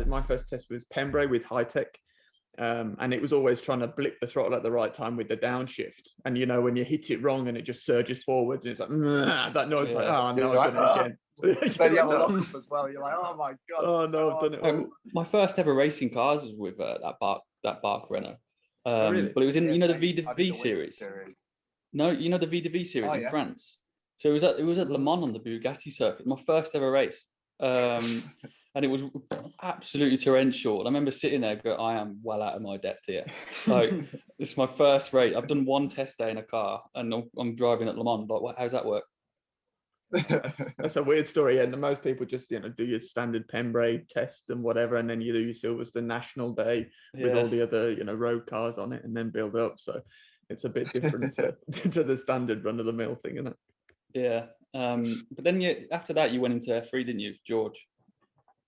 my first test was Pembrey with High-Tech. And it was always trying to blip the throttle at the right time with the downshift. And, you know, when you hit it wrong and it just surges forwards, and it's like, that noise, like, oh, no, I've done it again. Then you have a lock-up as well. You're like, oh, my God. Oh, no, I've done it all. My first ever racing cars was with that Bark Renault. Really? But it was in, the V to V series. Series. No, the V to V series in France. So it was at Le Mans on the Bugatti circuit, my first ever race. And it was absolutely torrential. And I remember sitting there going, I am well out of my depth here. Like, this is my first race. I've done one test day in a car and I'm driving at Le Mans. Like, how's that work? That's a weird story. And most people just, you know, do your standard Pembrey test and whatever, and then you do your Silverstone National Day with all the other, you know, road cars on it, and then build up. So it's a bit different to the standard run of the mill thing, isn't it? Yeah. But then after that, you went into F3, didn't you, George?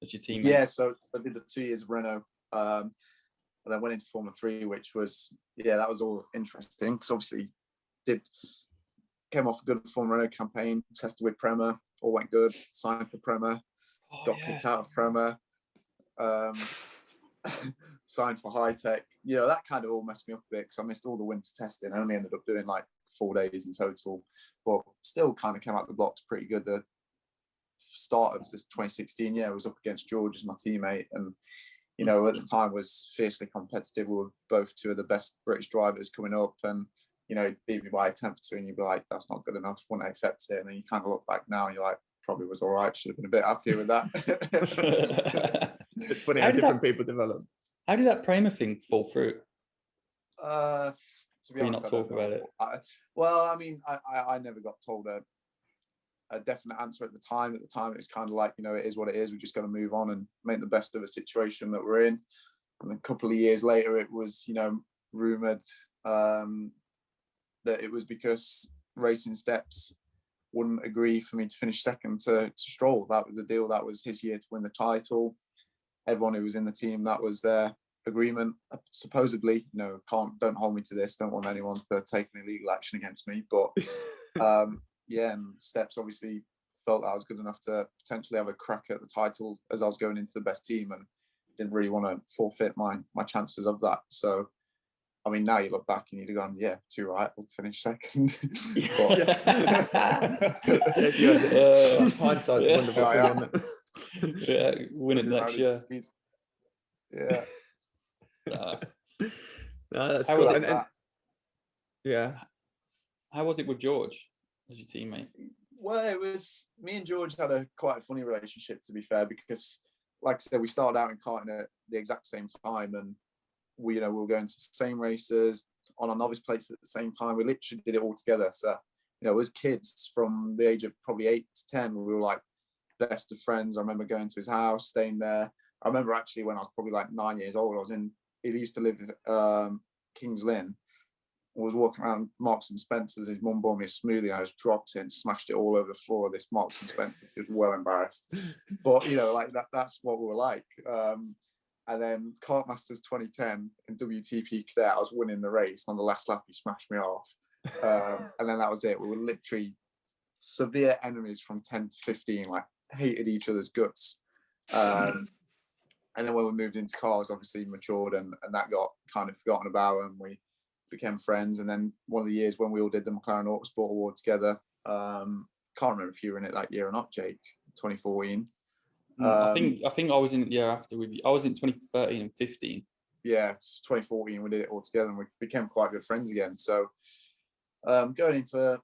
As your teammate? Yeah, so I did the 2 years of Renault, and then went into Formula 3, which was, that was all interesting, because obviously came off a good Formula Renault campaign, tested with Prema, all went good, signed for Prema, got kicked out of Prema, signed for High-Tech. You know, that kind of all messed me up a bit, because I missed all the winter testing. I only ended up doing like 4 days in total, but still kind of came out the blocks pretty good. The start of this 2016 year, I was up against George as my teammate, and you know, at the time was fiercely competitive. We were both two of the best British drivers coming up, and you know, beat me by a tenth or two, and you'd be like, that's not good enough, wouldn't accept it. And then you kind of look back now and you're like, probably was all right, should have been a bit happier with that. It's funny how different people develop. How did that Prema thing fall through? To be honest, not talk about it. I mean, I never got told a definite answer at the time. At the time, it was kind of like, you know, it is what it is. We just got to move on and make the best of a situation that we're in. And then a couple of years later, it was, you know, rumoured that it was because Racing Steps wouldn't agree for me to finish second to Stroll. That was the deal. That was his year to win the title. Everyone who was in the team, that was their agreement. Supposedly, you know, don't hold me to this. Don't want anyone to take any legal action against me. But and Steps obviously felt that I was good enough to potentially have a crack at the title as I was going into the best team, and didn't really want to forfeit my chances of that. So, I mean, now you look back and you'd have gone, yeah, too right, we'll finish second. Hindsight's a wonderful thing. Yeah, win it next year. Yeah. No, that's How cool. was it? Yeah. How was it with George as your teammate? Well, it was, me and George had quite a funny relationship, to be fair, because, like I said, we started out in karting at the exact same time, and we were going to the same races on our novice place at the same time. We literally did it all together. So, you know, as kids from the age of probably 8 to 10, we were like best of friends. I remember going to his house, staying there. I remember actually when I was probably like 9 years old, he used to live in Kings Lynn. I was walking around Marks and Spencer's. His mum bought me a smoothie, and I just dropped it and smashed it all over the floor of this Marks and Spencer's. He was well embarrassed. But, you know, like that's what we were like. And then Kart Masters 2010 in WTP Cadet, I was winning the race. On the last lap, he smashed me off. And then that was it. We were literally severe enemies from 10 to 15, like hated each other's guts. And then when we moved into cars, obviously matured, and that got kind of forgotten about, and we became friends. And then one of the years when we all did the McLaren Autosport Award together, can't remember if you were in it that year or not, Jake, 2014. I think I was in it the year after with you. I was in 2013 and 15. Yeah, 2014 we did it all together, and we became quite good friends again. So going into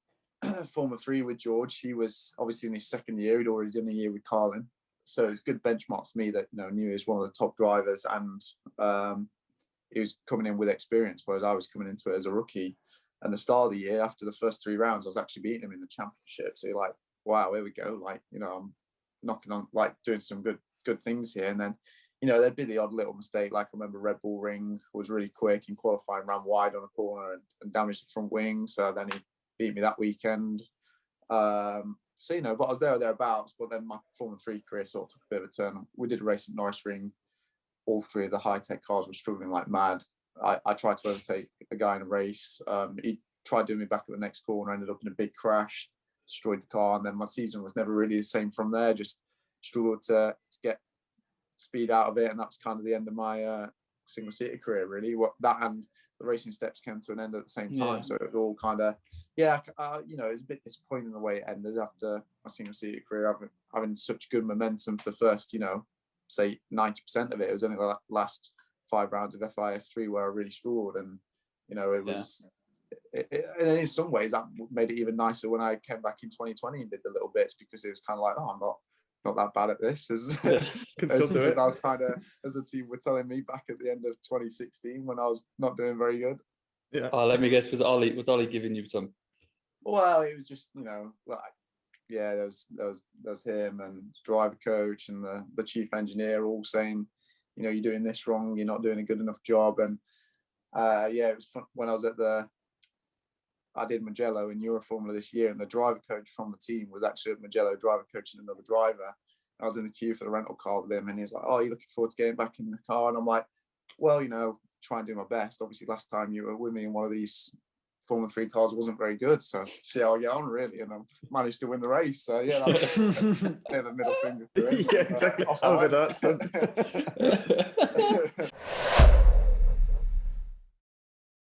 Formula 3 with George, he was obviously in his second year. He'd already done a year with Carlin. So it's a good benchmark for me that, you know, knew he was one of the top drivers, and he was coming in with experience, whereas I was coming into it as a rookie. And the start of the year, after the first 3 rounds, I was actually beating him in the championship. So you're like, wow, here we go. Like, you know, I'm knocking on, like, doing some good things here. And then, you know, there'd be the odd little mistake. Like, I remember Red Bull Ring was really quick in qualifying, ran wide on a corner and damaged the front wing. So then he beat me that weekend. So, you know, but I was there or thereabouts. But then my Formula 3 career sort of took a bit of a turn. We did a race at Norris Ring. All 3 of the high-tech cars were struggling like mad. I tried to overtake a guy in a race. He tried doing me back at the next corner, ended up in a big crash, destroyed the car. And then my season was never really the same from there. Just struggled to get speed out of it, and that was kind of the end of my single seater career, really. What that and the racing steps came to an end at the same time, so it all kind of you know, it was a bit disappointing the way it ended after my single seater career, having such good momentum for the first, you know, say 90% of it. It was only the last 5 rounds of FIF3 where I really struggled, and you know, it was and in some ways that made it even nicer when I came back in 2020 and did the little bits, because it was kind of like, oh, I'm not that bad at this, as I was kind of, as the team were telling me back at the end of 2016 when I was not doing very good. Yeah. Oh, let me guess, was Ollie giving you some? Well, it was just, you know, like, yeah, there was him and driver coach and the chief engineer all saying, you know, you're doing this wrong, you're not doing a good enough job. And it was fun when I was I did Mugello in Euroformula this year, and the driver coach from the team was actually at Mugello driver coaching another driver. I was in the queue for the rental car with him, and he was like, "Oh, you're looking forward to getting back in the car?" And I'm like, "Well, you know, try and do my best. Obviously, last time you were with me in one of these Formula 3 cars wasn't very good, so see how I get on, really." And I managed to win the race. So yeah, that was the middle finger to him. Yeah, exactly. Over that.